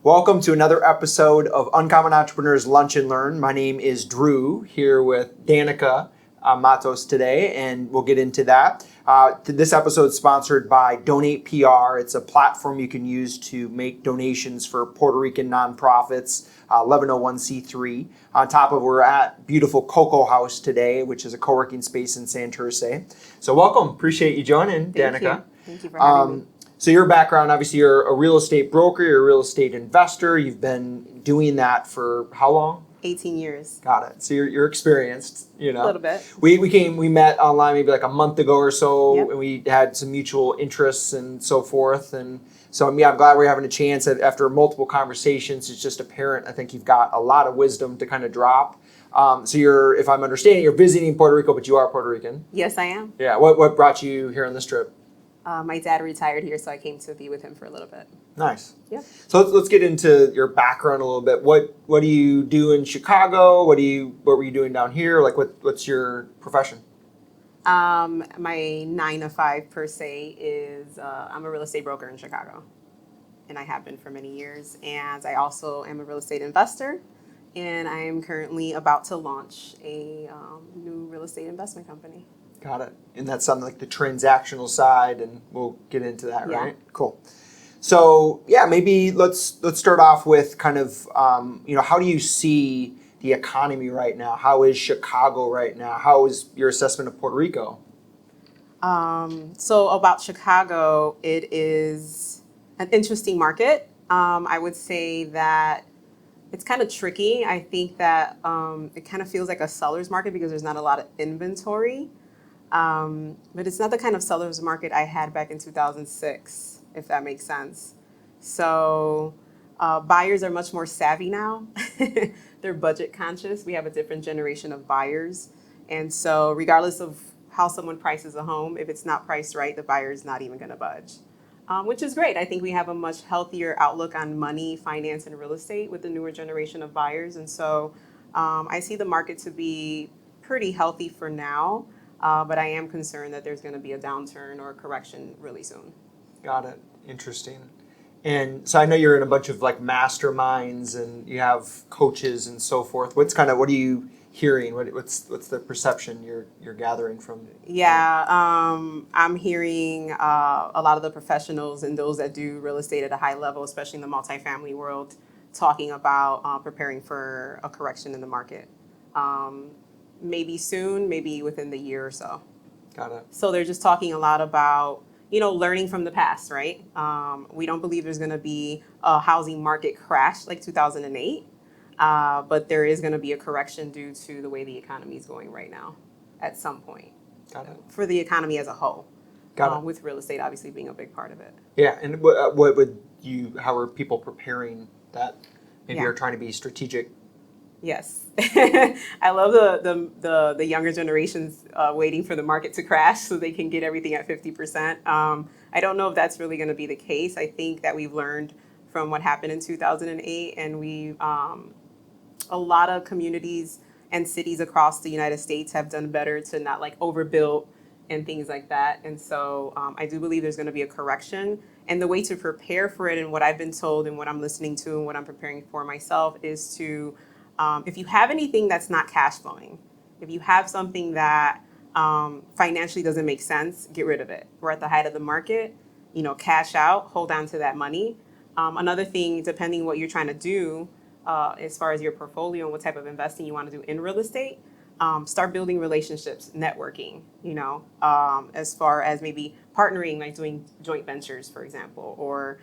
Welcome to another episode of Uncommon Entrepreneurs Lunch and Learn. My name is Drew, here with Danica Matos today, and we'll get into that. This episode is sponsored by Donate PR. It's a platform you can use to make donations for Puerto Rican nonprofits, 1101c3. On top of, we're at beautiful Cocoa House today, which is a co-working space in Santurce. So welcome. Appreciate you joining, Danica. Thank you for having me. So your background, obviously you're a real estate broker, you're a real estate investor. You've been doing that for how long? 18 years. Got it. So you're experienced, you know. A little bit. We met online maybe like a month ago or so, Yep. and we had some mutual interests and so forth. And so I'm glad we're having a chance. After multiple conversations, it's just apparent. I think you've got a lot of wisdom to kind of drop. So if I'm understanding, you're visiting Puerto Rico, but you are Puerto Rican. Yes, I am. Yeah. What brought you here on this trip? My dad retired here, so I came to be with him for a little bit. Nice. Yeah. So let's get into your background a little bit. What do you do in Chicago? What were you doing down here? Like what's your profession? My 9 to 5 per se is I'm a real estate broker in Chicago, and I have been for many years. And I also am a real estate investor, and I am currently about to launch a new real estate investment company. Got it. And that's on like the transactional side, and we'll get into that, Yeah. right? Cool. So yeah, maybe let's start off with kind of how do you see the economy right now? How is Chicago right now? How is your assessment of Puerto Rico? So about Chicago, it is an interesting market. I would say that it's kind of tricky. I think that it kind of feels like a seller's market because there's not a lot of inventory. But it's not the kind of seller's market I had back in 2006, if that makes sense. So buyers are much more savvy now. They're budget conscious. We have a different generation of buyers. And so regardless of how someone prices a home, if it's not priced right, the buyer is not even going to budge, which is great. I think we have a much healthier outlook on money, finance, and real estate with the newer generation of buyers. And so I see the market to be pretty healthy for now. But I am concerned that there's going to be a downturn or a correction really soon. Got it. Interesting. And so I know you're in a bunch of like masterminds and you have coaches and so forth. What are you hearing? What's the perception you're gathering from? Yeah, I'm hearing a lot of the professionals and those that do real estate at a high level, especially in the multifamily world, talking about preparing for a correction in the market. Maybe soon, maybe within the year or so. Got it. So they're just talking a lot about, learning from the past, right? We don't believe there's going to be a housing market crash like 2008, but there is going to be a correction due to the way the economy is going right now at some point. Got it. For the economy as a whole. Got it. With real estate obviously being a big part of it. Yeah, and how are people preparing that? Maybe you're trying to be strategic. Yes. I love the younger generations waiting for the market to crash so they can get everything at 50%. I don't know if that's really going to be the case. I think that we've learned from what happened in 2008, and a lot of communities and cities across the United States have done better to not like overbuild and things like that. And so I do believe there's going to be a correction. And the way to prepare for it, and what I've been told and what I'm listening to and what I'm preparing for myself, is to if you have anything that's not cash flowing, if you have something that financially doesn't make sense, get rid of it. We're at the height of the market, cash out, hold on to that money. Another thing, depending what you're trying to do as far as your portfolio and what type of investing you want to do in real estate, start building relationships, networking, as far as maybe partnering, like doing joint ventures, for example, or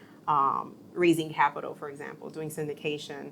raising capital, for example, doing syndication.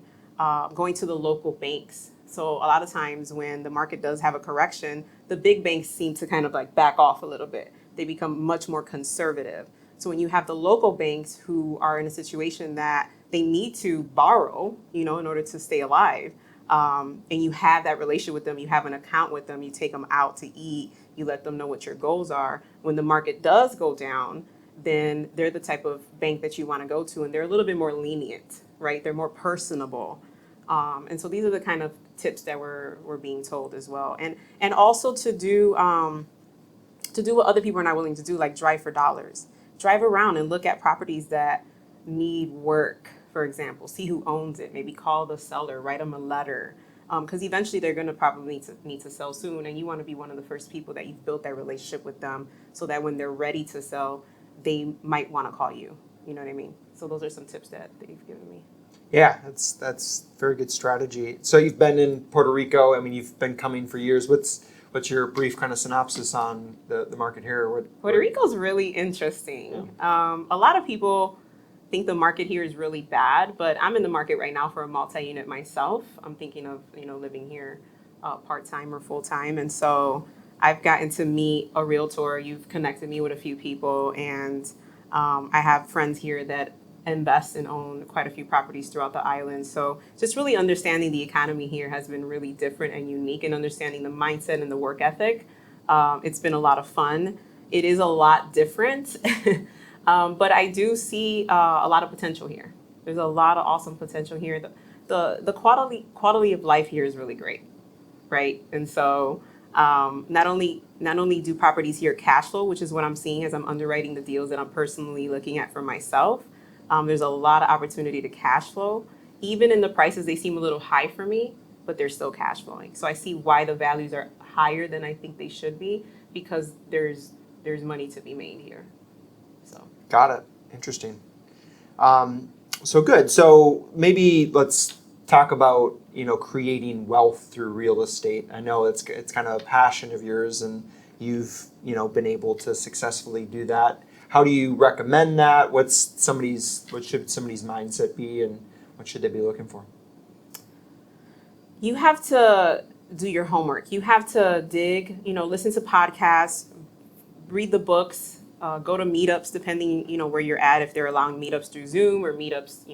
Going to the local banks. So a lot of times when the market does have a correction, the big banks seem to kind of like back off a little bit. They become much more conservative. So when you have the local banks who are in a situation that they need to borrow, in order to stay alive, and you have that relationship with them, you have an account with them, you take them out to eat, you let them know what your goals are. When the market does go down, then they're the type of bank that you want to go to, and they're a little bit more lenient, right? They're more personable. And so these are the kind of tips that we're being told as well. And also to do what other people are not willing to do, like drive for dollars. Drive around and look at properties that need work, for example. See who owns it. Maybe call the seller, write them a letter. Because eventually they're going to probably need to sell soon, and you want to be one of the first people that you've built that relationship with them, so that when they're ready to sell, they might want to call you. You know what I mean? So those are some tips that you've given me. Yeah, that's very good strategy. So you've been in Puerto Rico. I mean, you've been coming for years. What's your brief kind of synopsis on the market here? Puerto Rico's really interesting. Yeah. A lot of people think the market here is really bad, but I'm in the market right now for a multi-unit myself. I'm thinking of living here part-time or full-time, and so I've gotten to meet a realtor. You've connected me with a few people, and I have friends here that invest and own quite a few properties throughout the island. So just really understanding the economy here has been really different and unique, and understanding the mindset and the work ethic. It's been a lot of fun. It is a lot different. But I do see a lot of potential here. There's a lot of awesome potential here. The quality of life here is really great, right? And so not only do properties here cash flow, which is what I'm seeing as I'm underwriting the deals that I'm personally looking at for myself. There's a lot of opportunity to cash flow. Even in the prices, they seem a little high for me, but they're still cash flowing. So I see why the values are higher than I think they should be, because there's money to be made here. So. Got it. Interesting. So good. So maybe let's talk about creating wealth through real estate. I know it's kind of a passion of yours, and you've been able to successfully do that. How do you recommend that? What should somebody's mindset be, and what should they be looking for? You have to do your homework. You have to dig. Listen to podcasts, read the books. Go to meetups, depending, where you're at, if they're allowing meetups through Zoom or meetups,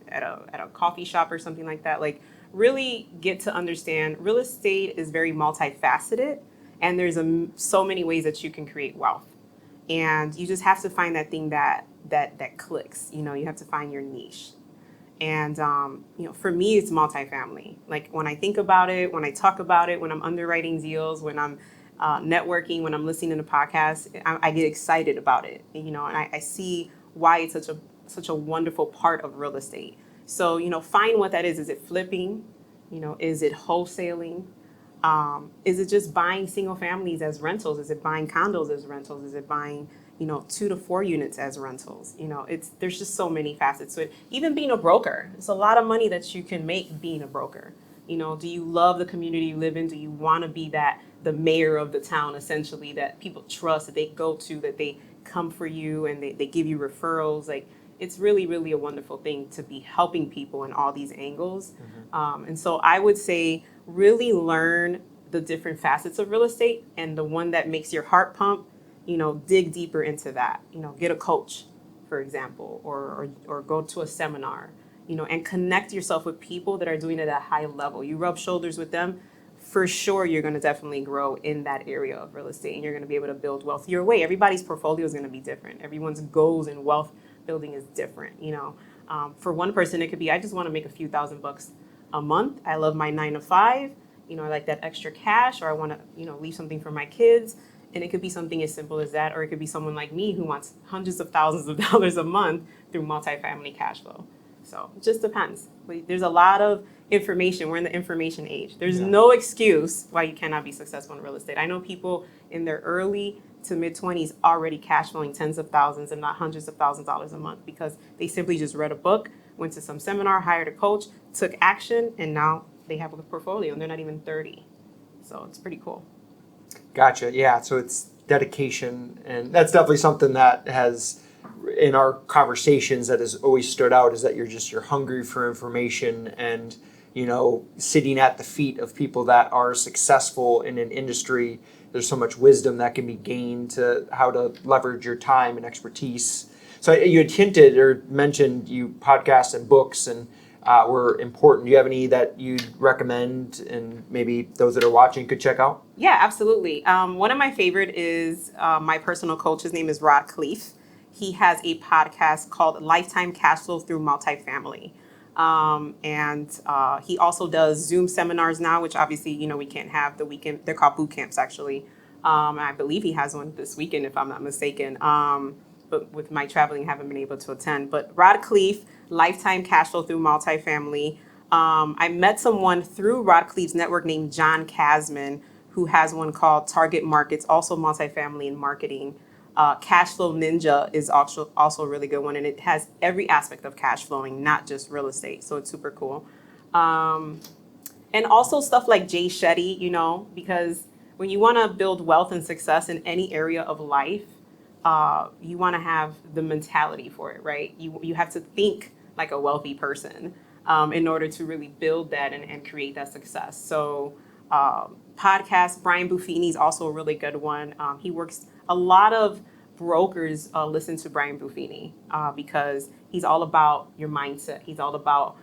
at a coffee shop or something like that. Like, really get to understand real estate is very multifaceted, and there's so many ways that you can create wealth. And you just have to find that thing that clicks. You have to find your niche. And, for me, it's multifamily. Like, when I think about it, when I talk about it, when I'm underwriting deals, when I'm networking, when I'm listening to podcasts, I get excited about it, and I see why it's such a wonderful part of real estate. So, find what that is. Is it flipping? Is it wholesaling? Is it just buying single families as rentals? Is it buying condos as rentals? Is it buying, 2 to 4 units as rentals? There's just so many facets to it. Even being a broker, it's a lot of money that you can make being a broker. Do you love the community you live in? Do you want to be the mayor of the town, essentially, that people trust, that they go to, that they come for you, and they give you referrals? Like, it's really, really a wonderful thing to be helping people in all these angles. Mm-hmm. And so I would say really learn the different facets of real estate, and the one that makes your heart pump, dig deeper into that. Get a coach, for example, or go to a seminar, and connect yourself with people that are doing it at a high level. You rub shoulders with them, for sure you're going to definitely grow in that area of real estate, and you're going to be able to build wealth your way. Everybody's portfolio is going to be different. Everyone's goals in wealth building is different. For one person, it could be, I just want to make a few $1,000s a month. I love my 9 to 5. I like that extra cash, or I want to, leave something for my kids. And it could be something as simple as that, or it could be someone like me who wants hundreds of thousands of dollars a month through multifamily cash flow. So it just depends. There's a lot of information. We're in the information age. There's no excuse why you cannot be successful in real estate. I know people in their early to mid-20s already cash flowing tens of thousands and not hundreds of thousands of dollars a month, because they simply just read a book, went to some seminar, hired a coach, took action, and now they have a portfolio, and they're not even 30. So it's pretty cool. Gotcha. Yeah. So it's dedication, and that's definitely something that has, in our conversations, that has always stood out, is that you're hungry for information, and sitting at the feet of people that are successful in an industry. There's so much wisdom that can be gained to how to leverage your time and expertise. So you had hinted or mentioned podcasts and books and were important. Do you have any that you'd recommend, and maybe those that are watching could check out? Yeah, absolutely. One of my favorite is my personal coach. His name is Rod Khleif. He has a podcast called Lifetime Cash Flow Through Multifamily. And he also does Zoom seminars now, which obviously, we can't have the weekend. They're called boot camps, actually. And I believe he has one this weekend, if I'm not mistaken. But with my traveling, I haven't been able to attend. But Rod Khleif, lifetime cash flow through multifamily. I met someone through Rod Cleve's network named John Kasman, who has one called Target Markets, also multifamily and marketing. Cash Flow Ninja is also a really good one, and it has every aspect of cash flowing, not just real estate. So it's super cool. And also stuff like Jay Shetty, because when you want to build wealth and success in any area of life, you want to have the mentality for it, right? You have to think like a wealthy person in order to really build that and create that success. So podcast, Brian Buffini is also a really good one. He works, a lot of brokers listen to Brian Buffini because he's all about your mindset. He's all about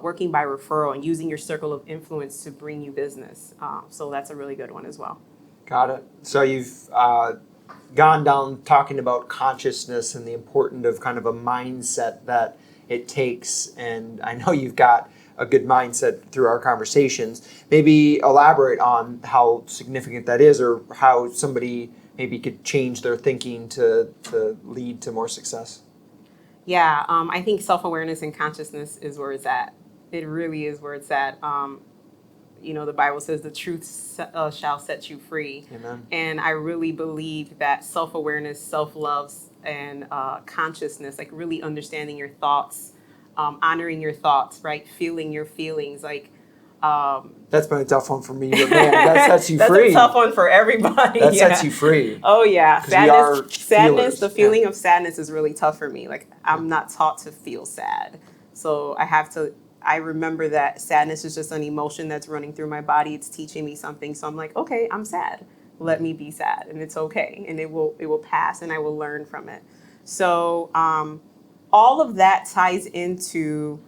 working by referral and using your circle of influence to bring you business. So that's a really good one as well. Got it. So you've gone down talking about consciousness and the importance of kind of a mindset that it takes. And I know you've got a good mindset through our conversations. Maybe elaborate on how significant that is, or how somebody maybe could change their thinking to lead to more success. Yeah, I think self-awareness and consciousness is where it's at. It really is where it's at. The Bible says the truth shall set you free. Amen. And I really believe that self-awareness, self-love, and consciousness, like really understanding your thoughts, honoring your thoughts, right? Feeling your feelings, like. That's been a tough one for me, but man, that sets you That's free. That's a tough one for everybody. That sets you free. Oh yeah, sadness. The feeling of of sadness is really tough for me. Like I'm not taught to feel sad, so I remember that sadness is just an emotion that's running through my body. It's teaching me something, so I'm like, okay, I'm sad. Let me be sad, and it's okay, and it will pass, and I will learn from it. So all of that ties into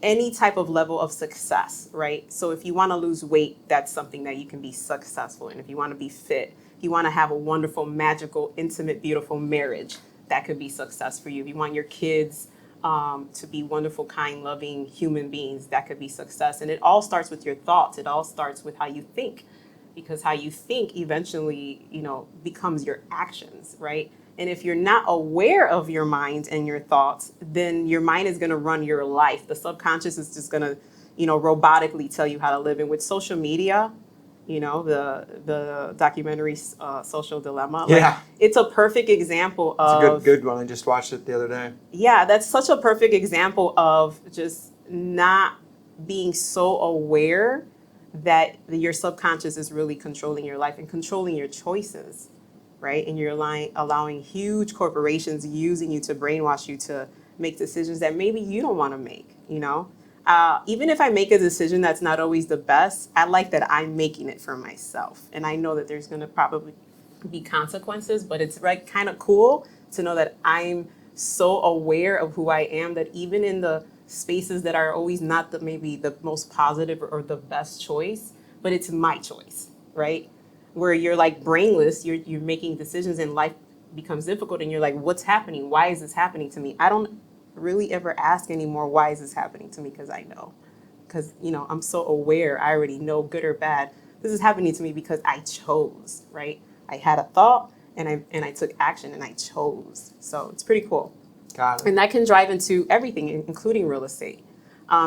any type of level of success, right? So if you want to lose weight, that's something that you can be successful in. If you want to be fit, if you want to have a wonderful, magical, intimate, beautiful marriage, that could be success for you. If you want your kids to be wonderful, kind, loving human beings, that could be success. And it all starts with your thoughts. It all starts with how you think, because how you think eventually, becomes your actions, right? And if you're not aware of your mind and your thoughts, then your mind is going to run your life. The subconscious is just going to, robotically tell you how to live. And with social media, the documentary Social Dilemma, yeah, it's a perfect example of. It's a good one. I just watched it the other day. Yeah, that's such a perfect example of just not being so aware that your subconscious is really controlling your life and controlling your choices. Right? And you're allowing huge corporations using you to brainwash you to make decisions that maybe you don't want to make, Even if I make a decision that's not always the best, I like that I'm making it for myself. And I know that there's going to probably be consequences, but it's kind of cool to know that I'm so aware of who I am that even in the spaces that are always not maybe the most positive or the best choice, but it's my choice, right? Where you're like brainless, you're making decisions and life becomes difficult and you're like, what's happening? Why is this happening to me? I don't really ever ask anymore, why is this happening to me? Because I know. Because, I'm so aware. I already know, good or bad. This is happening to me because I chose, right? I had a thought and I took action and I chose. So it's pretty cool. Got it. And that can drive into everything, including real estate.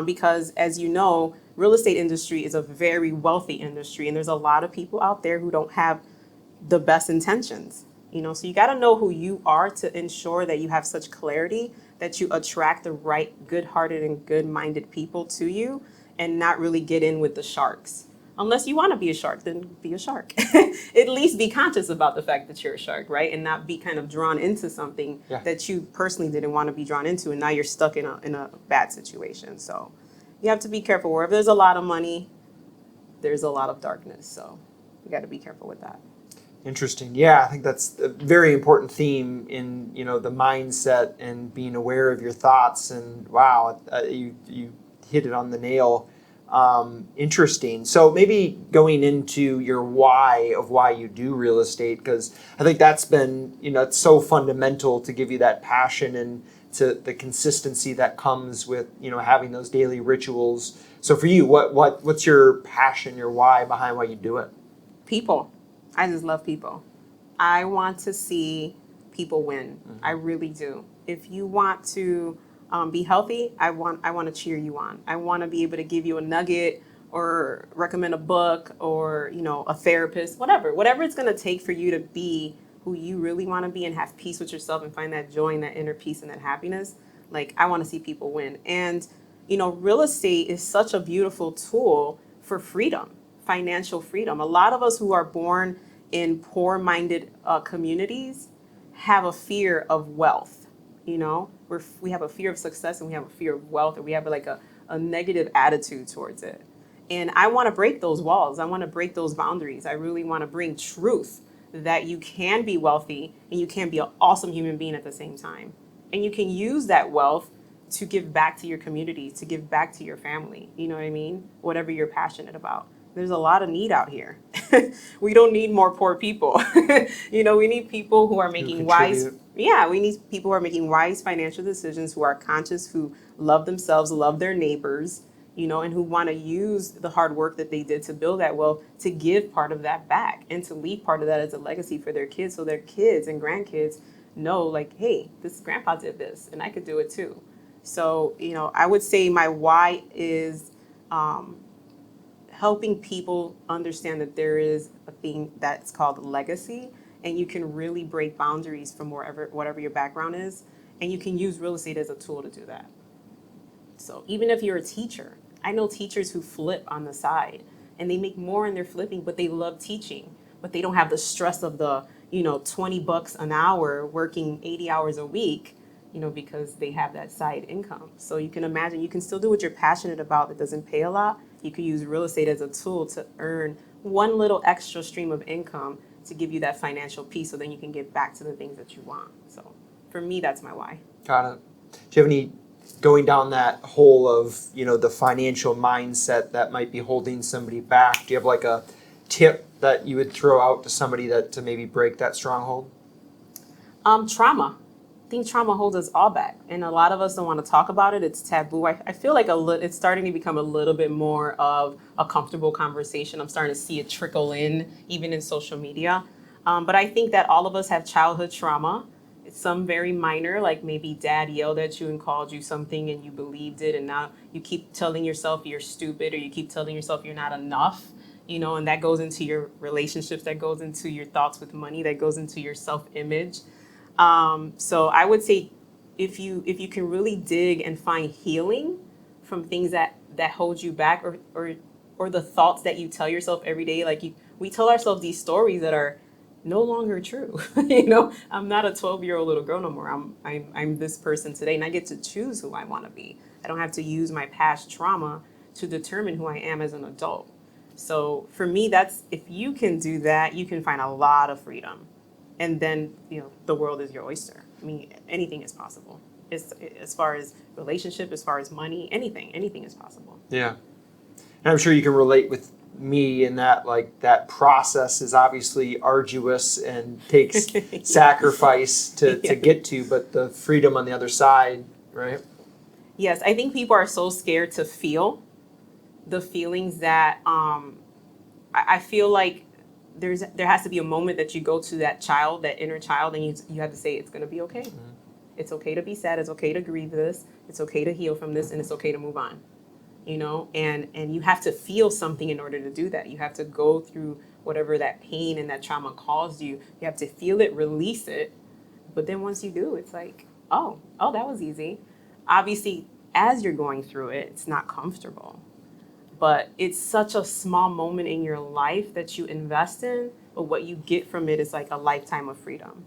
Because as you know, real estate industry is a very wealthy industry, and there's a lot of people out there who don't have the best intentions, so you got to know who you are to ensure that you have such clarity that you attract the right good-hearted and good-minded people to you and not really get in with the sharks. Unless you want to be a shark, then be a shark. At least be conscious about the fact that you're a shark, right? And not be kind of drawn into something that you personally didn't want to be drawn into, and now you're stuck in a bad situation. So you have to be careful. Wherever there's a lot of money, there's a lot of darkness. So you got to be careful with that. Interesting. Yeah, I think that's a very important theme in the mindset and being aware of your thoughts. And wow, you hit it on the nail. Interesting. So maybe going into your why of why you do real estate, because I think that's been, it's so fundamental to give you that passion and to the consistency that comes with, having those daily rituals. So for you, what's your passion, your why behind why you do it? People. I just love people. I want to see people win. Mm-hmm. I really do. If you want to be healthy, I want to cheer you on. I want to be able to give you a nugget or recommend a book or, a therapist, whatever it's going to take for you to be who you really want to be and have peace with yourself and find that joy and that inner peace and that happiness. Like, I want to see people win. And, real estate is such a beautiful tool for freedom, financial freedom. A lot of us who are born in poor-minded communities have a fear of wealth. We have a fear of success and we have a fear of wealth, or we have like a negative attitude towards it. And I want to break those walls. I want to break those boundaries. I really want to bring truth that you can be wealthy and you can be an awesome human being at the same time. And you can use that wealth to give back to your community, to give back to your family. You know what I mean? Whatever you're passionate about. There's a lot of need out here. We don't need more poor people. We need people who are making wise. Yeah, we need people who are making wise financial decisions, who are conscious, who love themselves, love their neighbors, and who want to use the hard work that they did to build that wealth to give part of that back and to leave part of that as a legacy for their kids, so their kids and grandkids know, like, hey, this grandpa did this and I could do it too. So, I would say my why is helping people understand that there is a thing that's called legacy, and you can really break boundaries from whatever your background is, and you can use real estate as a tool to do that. So even if you're a teacher, I know teachers who flip on the side and they make more in their flipping, but they love teaching, but they don't have the stress of the, $20 an hour working 80 hours a week, because they have that side income. So you can imagine you can still do what you're passionate about that doesn't pay a lot. You could use real estate as a tool to earn one little extra stream of income to give you that financial peace, so then you can get back to the things that you want. So for me, that's my why. Got it. Do you have any, going down that hole of, the financial mindset that might be holding somebody back, do you have like a tip that you would throw out to somebody to maybe break that stronghold? Trauma. I think trauma holds us all back, and a lot of us don't want to talk about it. It's taboo. I feel like it's starting to become a little bit more of a comfortable conversation. I'm starting to see it trickle in, even in social media. But I think that all of us have childhood trauma. It's some very minor, like maybe dad yelled at you and called you something and you believed it, and now you keep telling yourself you're stupid, or you keep telling yourself you're not enough, and that goes into your relationships, that goes into your thoughts with money, that goes into your self-image. So I would say if you can really dig and find healing from things that hold you back, or the thoughts that you tell yourself every day, like we tell ourselves these stories that are no longer true. I'm not a 12-year-old little girl no more. I'm this person today, and I get to choose who I want to be. I don't have to use my past trauma to determine who I am as an adult. So for me, if you can do that, you can find a lot of freedom. And then, the world is your oyster. I mean, anything is possible. As far as relationship, as far as money, anything is possible. Yeah. And I'm sure you can relate with me in that, like, that process is obviously arduous and takes sacrifice to get to, but the freedom on the other side, right? Yes, I think people are so scared to feel the feelings that I feel like there has to be a moment that you go to that inner child, and you have to say, it's going to be okay. Mm-hmm. It's okay to be sad. It's okay to grieve this. It's okay to heal from this, and it's okay to move on. And you have to feel something in order to do that. You have to go through whatever that pain and that trauma caused you. You have to feel it, release it. But then once you do, it's like, oh, that was easy. Obviously, as you're going through it, it's not comfortable. But it's such a small moment in your life that you invest in, but what you get from it is like a lifetime of freedom.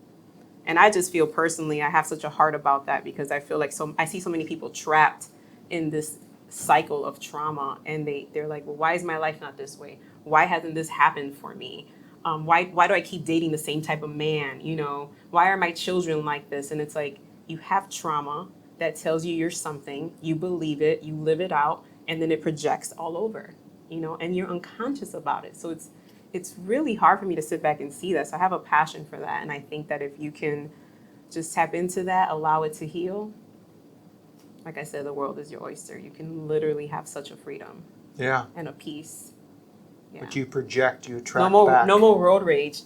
And I just feel personally, I have such a heart about that, because I feel like I see so many people trapped in this cycle of trauma, and they're like, well, why is my life not this way? Why hasn't this happened for me? Why do I keep dating the same type of man? Why are my children like this? And it's like, you have trauma that tells you you're something, you believe it, you live it out, and then it projects all over, and you're unconscious about it. So it's really hard for me to sit back and see that. So I have a passion for that. And I think that if you can just tap into that, allow it to heal, like I said, the world is your oyster. You can literally have such a freedom. Yeah. And a peace. Yeah. But you project, you attract back. No more road rage.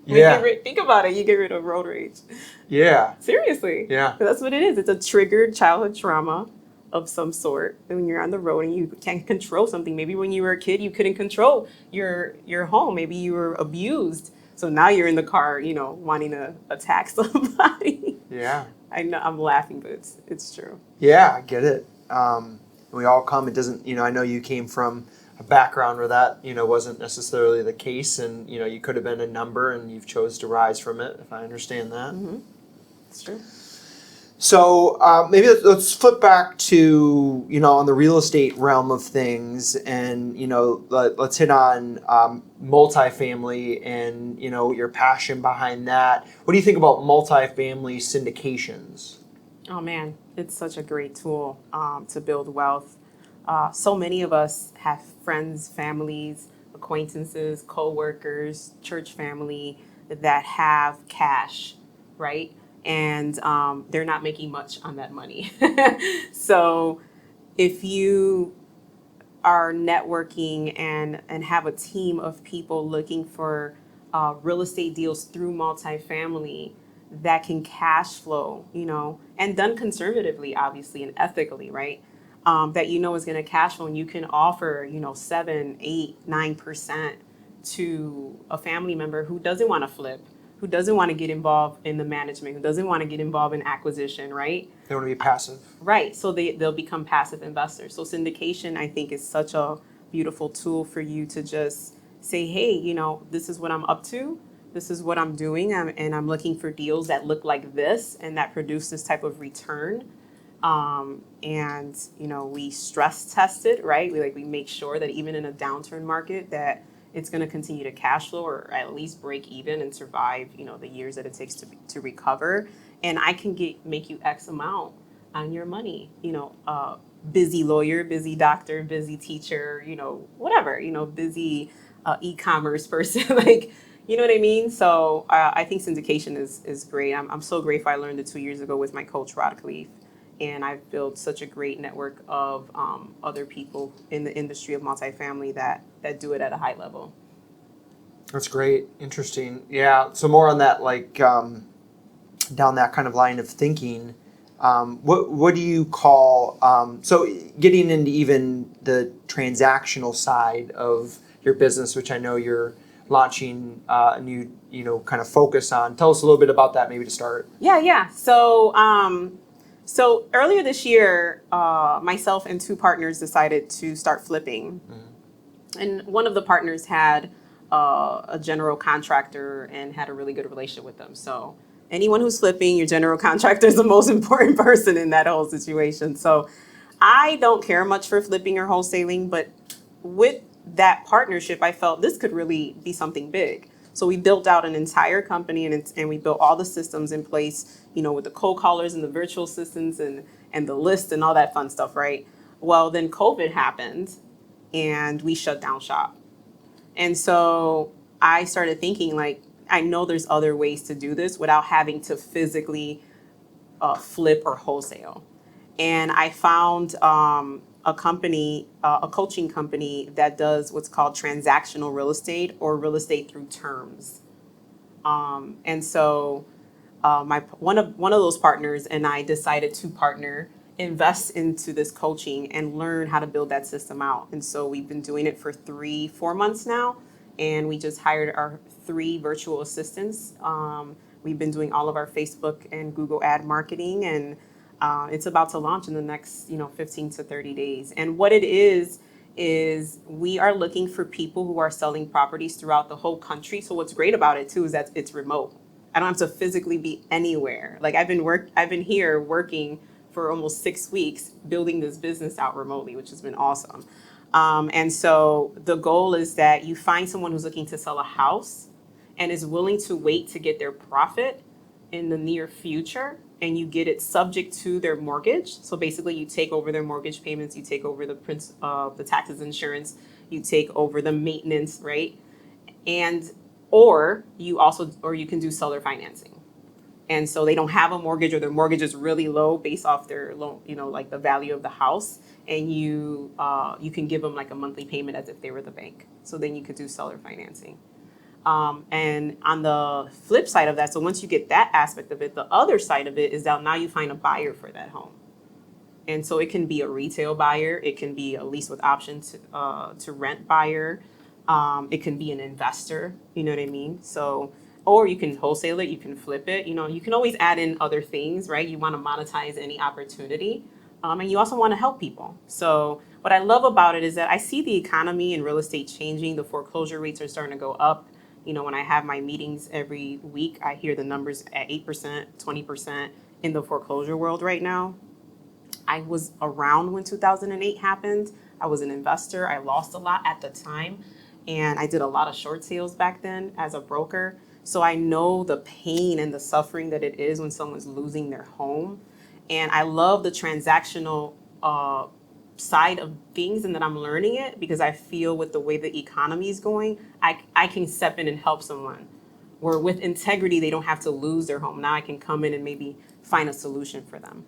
Yeah. Think about it. You get rid of road rage. Yeah. Seriously. Yeah. That's what it is. It's a triggered childhood trauma of some sort. And when you're on the road and you can't control something, maybe when you were a kid, you couldn't control your home. Maybe you were abused. So now you're in the car, wanting to attack somebody. Yeah. I know I'm laughing, but it's true. Yeah, I get it. We all come. It doesn't. I know you came from a background where that wasn't necessarily the case, and you could have been a number, and you've chose to rise from it. If I understand that. Mm-hmm. It's true. So maybe let's flip back to on the real estate realm of things, and let's hit on multifamily and your passion behind that. What do you think about multifamily syndications? Oh man, it's such a great tool to build wealth. So many of us have friends, families, acquaintances, co-workers, church family that have cash, right? And they're not making much on that money. So if you are networking and have a team of people looking for real estate deals through multifamily that can cash flow, and done conservatively, obviously, and ethically, right? That is going to cash flow, and you can offer, 7, 8, 9% to a family member who doesn't want to flip, who doesn't want to get involved in the management, who doesn't want to get involved in acquisition, right? They want to be passive. Right. So they'll become passive investors. So syndication, I think, is such a beautiful tool for you to just say, hey, this is what I'm up to. This is what I'm doing. And I'm looking for deals that look like this and that produce this type of return. And we stress test it, right? We make sure that even in a downturn market that it's going to continue to cash flow or at least break even and survive, the years that it takes to recover. And I can make you X amount on your money, busy lawyer, busy doctor, busy teacher, whatever, busy e-commerce person, like, you know what I mean? So I think syndication is great. I'm so grateful I learned it 2 years ago with my coach, Rod Khalif. And I've built such a great network of other people in the industry of multifamily that do it at a high level. That's great. Interesting. Yeah. So more on that, down that kind of line of thinking. What do you call, so getting into even the transactional side of your business, which I know you're launching a new, kind of focus on. Tell us a little bit about that maybe to start. Yeah. So earlier this year, myself and 2 partners decided to start flipping. Mm-hmm. And one of the partners had a general contractor and had a really good relationship with them. So anyone who's flipping, your general contractor is the most important person in that whole situation. So I don't care much for flipping or wholesaling, but with that partnership, I felt this could really be something big. So we built out an entire company and we built all the systems in place, with the cold callers and the virtual assistants and the list and all that fun stuff, right? Well, then COVID happened and we shut down shop. And so I started thinking, I know there's other ways to do this without having to physically flip or wholesale. And I found a company, a coaching company that does what's called transactional real estate or real estate through terms. And so one of those partners and I decided to partner, invest into this coaching and learn how to build that system out. And so we've been doing it for 3-4 months now. And we just hired our 3 virtual assistants. We've been doing all of our Facebook and Google ad marketing, and it's about to launch in the next 15 to 30 days. And what it is we are looking for people who are selling properties throughout the whole country. So what's great about it too is that it's remote. I don't have to physically be anywhere. I've been here working for almost 6 weeks building this business out remotely, which has been awesome. And so the goal is that you find someone who's looking to sell a house and is willing to wait to get their profit in the near future, and you get it subject to their mortgage. So basically you take over their mortgage payments, you take over the taxes, insurance, you take over the maintenance, right? Or you can do seller financing. And so they don't have a mortgage or their mortgage is really low based off their loan, the value of the house. And you can give them a monthly payment as if they were the bank. So then you could do seller financing. And on the flip side of that, so once you get that aspect of it, the other side of it is that now you find a buyer for that home. And so it can be a retail buyer, it can be a lease with option to rent buyer, it can be an investor, you know what I mean? So, or you can wholesale it, you can flip it, you can always add in other things, right? You want to monetize any opportunity, and you also want to help people. So what I love about it is that I see the economy and real estate changing. The foreclosure rates are starting to go up. When I have my meetings every week, I hear the numbers at 8%, 20% in the foreclosure world right now. I was around when 2008 happened. I was an investor. I lost a lot at the time. And I did a lot of short sales back then as a broker. So I know the pain and the suffering that it is when someone's losing their home. And I love the transactional side of things, and that I'm learning it because I feel with the way the economy is going, I can step in and help someone. Where with integrity, they don't have to lose their home. Now I can come in and maybe find a solution for them,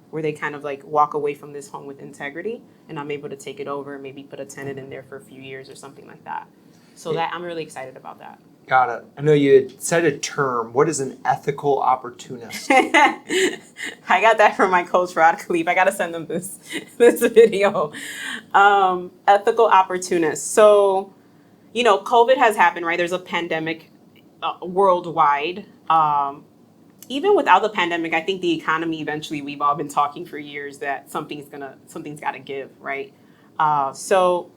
where they kind of like walk away from this home with integrity, and I'm able to take it over and maybe put a tenant in there for a few years or something like that. So that I'm really excited about that. Got it. I know you had said a term. What is an ethical opportunist? I got that from my coach, Rod Khalif. I got to send them this video. Ethical opportunist. So, COVID has happened, right? There's a pandemic worldwide. Even without the pandemic, I think the economy eventually, we've all been talking for years that something's got to give, right? So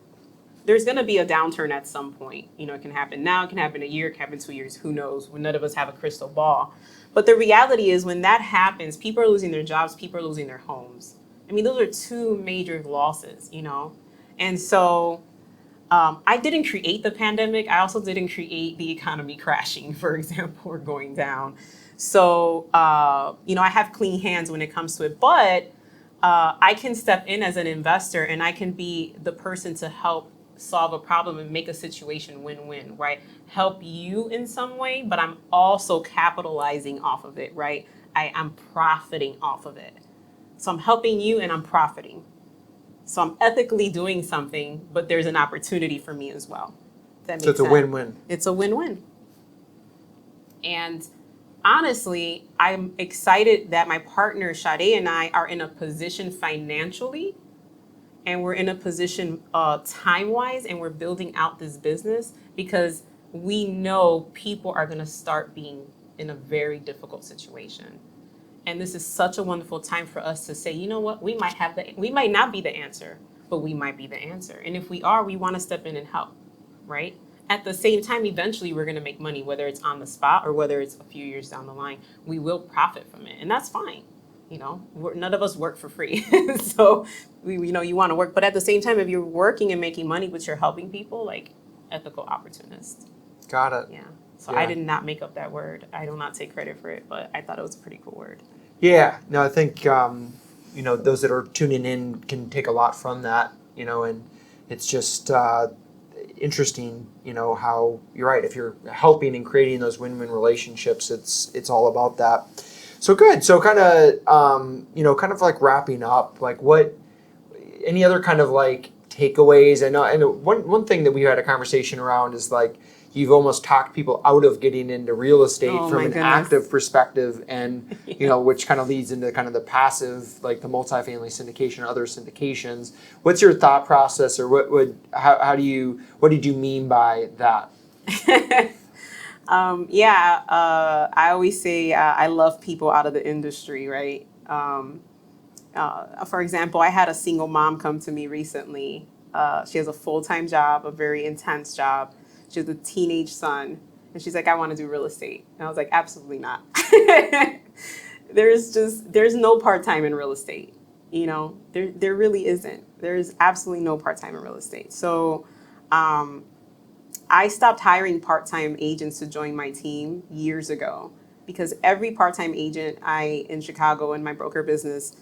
there's going to be a downturn at some point. It can happen now, it can happen a year, it can happen 2 years, who knows? None of us have a crystal ball. But the reality is when that happens, people are losing their jobs, people are losing their homes. I mean, those are two major losses, And so I didn't create the pandemic. I also didn't create the economy crashing, for example, or going down. So, I have clean hands when it comes to it, but I can step in as an investor and I can be the person to help solve a problem and make a situation win-win, right? Help you in some way, but I'm also capitalizing off of it, right? I'm profiting off of it. So I'm helping you and I'm profiting. So I'm ethically doing something, but there's an opportunity for me as well. So it's a win-win. It's a win-win. And honestly, I'm excited that my partner, Sade, and I are in a position financially, and we're in a position time-wise, and we're building out this business because we know people are going to start being in a very difficult situation. And this is such a wonderful time for us to say, you know what, we might not be the answer, but we might be the answer. And if we are, we want to step in and help, right? At the same time, eventually we're going to make money, whether it's on the spot or whether it's a few years down the line. We will profit from it, and that's fine. None of us work for free. So, you want to work. But at the same time, if you're working and making money, but you're helping people, like ethical opportunist. Got it. Yeah. So I did not make up that word. I do not take credit for it, but I thought it was a pretty cool word. Yeah. No, I think, those that are tuning in can take a lot from that, and it's just interesting, how you're right. If you're helping and creating those win-win relationships, it's all about that. So good. So kind of like wrapping up, like any other kind of like takeaways? I know one thing that we had a conversation around is like, you've almost talked people out of getting into real estate from an active perspective, and which kind of leads into kind of the passive, like the multifamily syndication or other syndications. What's your thought process, or what did you mean by that? I always say I love people out of the industry, right? For example, I had a single mom come to me recently. She has a full-time job, a very intense job. She has a teenage son, and she's like, I want to do real estate. And I was like, absolutely not. There's no part-time in real estate. There really isn't. There's absolutely no part-time in real estate. So I stopped hiring part-time agents to join my team years ago because every part-time agent in Chicago in my broker business,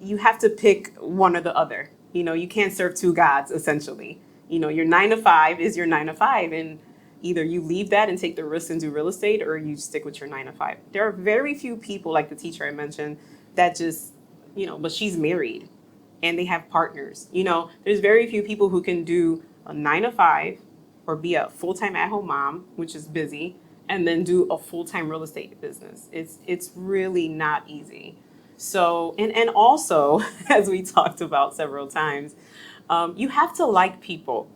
you have to pick one or the other. You can't serve two gods, essentially. Your 9 to 5 is your 9 to 5, and either you leave that and take the risk and do real estate, or you stick with your 9 to 5. There are very few people, like the teacher I mentioned, that just, but she's married and they have partners. There's very few people who can do a 9 to 5 or be a full-time at-home mom, which is busy, and then do a full-time real estate business. It's really not easy. So, and also, as we talked about several times, you have to like people.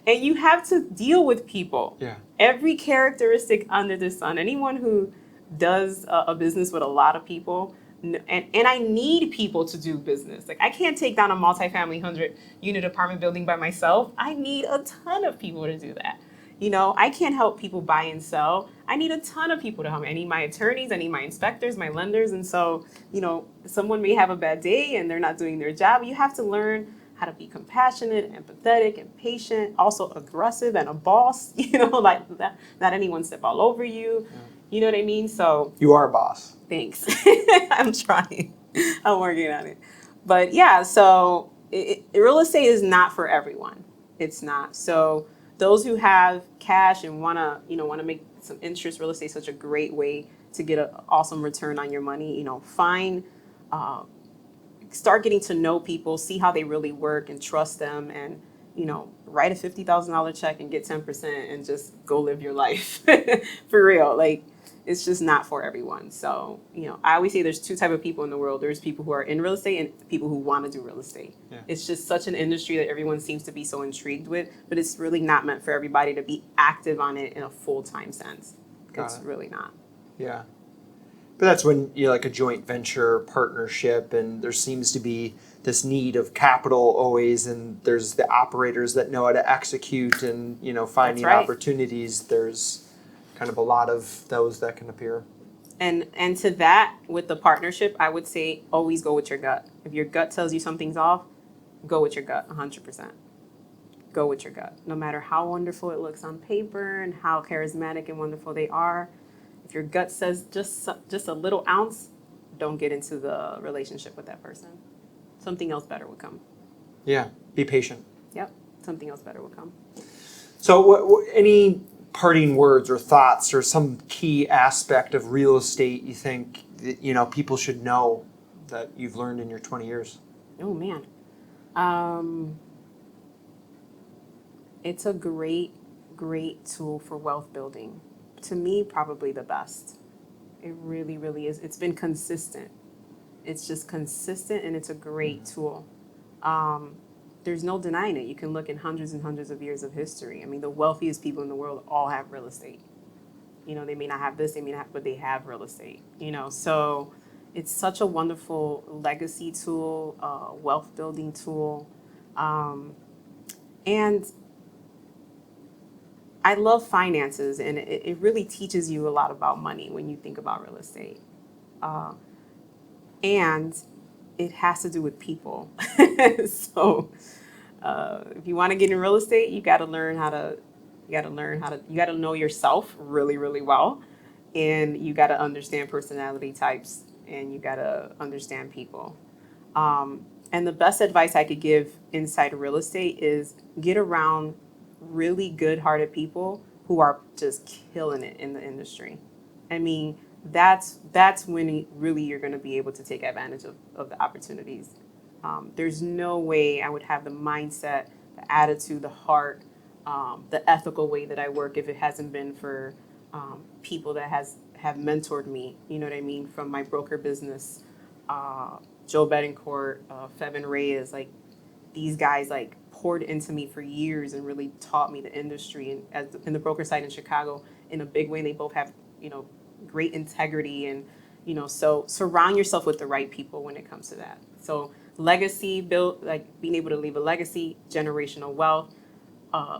And you have to deal with people. Yeah. Every characteristic under the sun. Anyone who does a business with a lot of people, and I need people to do business. Like, I can't take down a multifamily 100-unit apartment building by myself. I need a ton of people to do that. You know, I can't help people buy and sell. I need a ton of people to help me. I need my attorneys, I need my inspectors, my lenders. And so, you know, someone may have a bad day and they're not doing their job. You have to learn how to be compassionate, empathetic, and patient, also aggressive and a boss, you know, like not anyone step all over you. Yeah. You know what I mean? So you are a boss. Thanks. I'm trying. I'm working on it. But yeah, so real estate is not for everyone. It's not. So those who have cash and want to make some interest, real estate is such a great way to get an awesome return on your money. You know, start getting to know people, see how they really work and trust them, and, you know, write a $50,000 check and get 10% and just go live your life. For real. Like, it's just not for everyone. So, you know, I always say there's two types of people in the world. There's people who are in real estate and people who want to do real estate. Yeah. It's just such an industry that everyone seems to be so intrigued with, but it's really not meant for everybody to be active on it in a full-time sense. It's really not. Yeah. But that's when you're like a joint venture partnership, and there seems to be this need of capital always, and there's the operators that know how to execute and, you know, finding opportunities. There's kind of a lot of those that can appear. And to that, with the partnership, I would say always go with your gut. If your gut tells you something's off, go with your gut 100%. Go with your gut. No matter how wonderful it looks on paper and how charismatic and wonderful they are, if your gut says just a little ounce, don't get into the relationship with that person. Something else better would come. Yeah, be patient. Yep, something else better would come. So any parting words or thoughts or some key aspect of real estate you think that, you know, people should know that you've learned in your 20 years? Oh, man. It's a great tool for wealth building. To me, probably the best. It really, really is. It's been consistent. It's just consistent, and it's a great tool. There's no denying it. You can look in hundreds and hundreds of years of history. I mean, the wealthiest people in the world all have real estate. You know, they may not have this, but they have real estate. You know, so it's such a wonderful legacy tool, wealth building tool, and I love finances, and it really teaches you a lot about money when you think about real estate. And it has to do with people. So if you want to get in real estate, you got to know yourself really, really well. And you got to understand personality types, and you got to understand people. And the best advice I could give inside real estate is get around really good-hearted people who are just killing it in the industry. I mean, that's when really you're going to be able to take advantage of the opportunities. There's no way I would have the mindset, the attitude, the heart, the ethical way that I work if it hasn't been for people that have mentored me. You know what I mean? From my broker business, Joe Betancourt, Fevin Reyes, like these guys like poured into me for years and really taught me the industry and in the broker side in Chicago in a big way. And they both have, you know, great integrity, and, you know, so surround yourself with the right people when it comes to that. So legacy built, like being able to leave a legacy, generational wealth,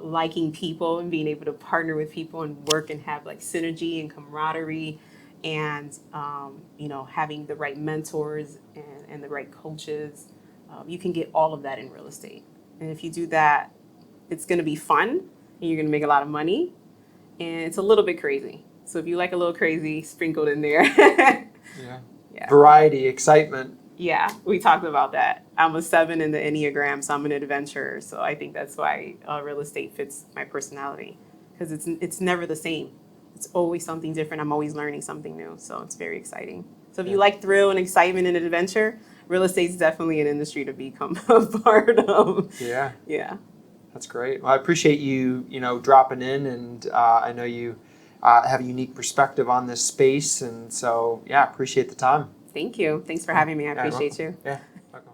liking people and being able to partner with people and work and have like synergy and camaraderie, and you know, having the right mentors and the right coaches. You can get all of that in real estate. And if you do that, it's going to be fun, and you're going to make a lot of money, and it's a little bit crazy. So if you like a little crazy sprinkled in there. Yeah. Variety, excitement. Yeah, we talked about that. I'm a 7 in the Enneagram, so I'm an adventurer. So I think that's why real estate fits my personality, because it's never the same. It's always something different. I'm always learning something new. So it's very exciting. So if you like thrill and excitement and adventure, real estate is definitely an industry to become a part of. Yeah. Yeah. That's great. Well, I appreciate you, dropping in, and I know you have a unique perspective on this space, and so, yeah, appreciate the time. Thank you. Thanks for having me. I Yeah, you're appreciate welcome. you. Yeah, welcome.